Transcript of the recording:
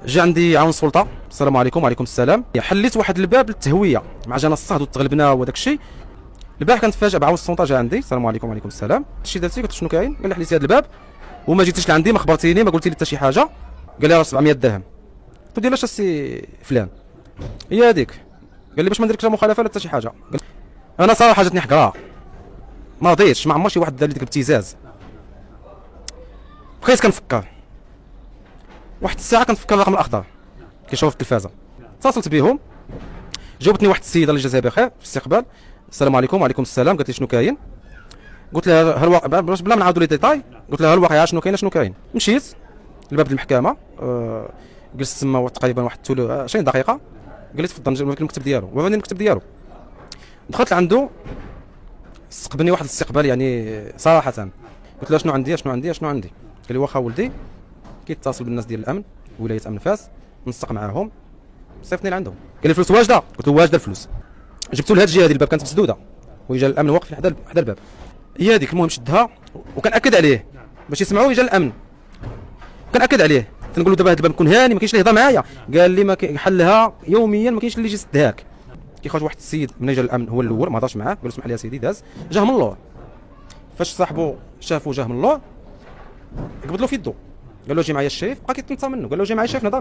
جا عندي عون السلطه، السلام عليكم. وعليكم السلام. حليت واحد الباب للتهويه مع جانا الصهد وتغلبنا وداك الشيء. البارح كنتفاجئ بعون السلطه جا عندي، السلام عليكم. وعليكم السلام. شي درتي؟ قلت شنو كاين؟ قال لي حليتي هذا الباب وما جيتيش لعندي، ما خبرتيني، ما قلتي لي حتى شي حاجه. قال لي راه 700 درهم. قلت له علاش السي فلان؟ هي هذيك. قال لي باش ما نديرلكش لا مخالفه لا حتى شي حاجه. انا صراحه جاتني حقره، ما رضيتش، ما عمر شي واحد دار لي ديك الابتزاز. بقيت كنفكر واحد الساعه، كنفكر الرقم الاخضر كيشوف في التلفازه. اتصلت بهم، جاوبتني واحد السيده اللي جازاها بخير في الاستقبال، السلام عليكم. وعليكم السلام. قالت لي شنو كاين؟ قلت لها هل بلا ما نعاودوا لي ديتاي، قلت لها الواقع شنو كاين شنو كاين. مشيت لباب المحكمه، جلست تما تقريبا واحد 20 دقيقه. قال لي تفضل نجي لك المكتب ديالو، وراني المكتب ديالو. دخلت لعنده، استقبلني واحد الاستقبال يعني صراحه. قلت له شنو عندي شنو عندي شنو عندي. قال لي واخا ولدي كيتصل بالناس ديال الامن، ولايه امن فاس، نسق معاهم، صيفطني لعندهم. قال لي الفلوس واجده؟ قلت له واجده الفلوس. جبتو لهاد الجهه، هذه الباب كانت مسدوده، وجا الامن واقف حدا الباب. هي هذيك. المهم شدها وكنأكد عليه باش يسمعوا، يجا الامن كنأكد عليه. تنقول له دابا هاد الباب كون هاني، ما كاينش اللي يهضر معايا. قال لي ما حلها يوميا، ما كاينش اللي يجي يسدهاك. كيخرج واحد السيد من جا الامن، هو الاول، ما هضرش معاه، قال له اسمح لي يا سيدي، داز جاه من اللور. فاش صاحبو شافو جاه من اللور، قبض له في يدو، قال له جي معايا الشريف. بقى كيتنطى منه، قال له جي معايا الشريف نهضر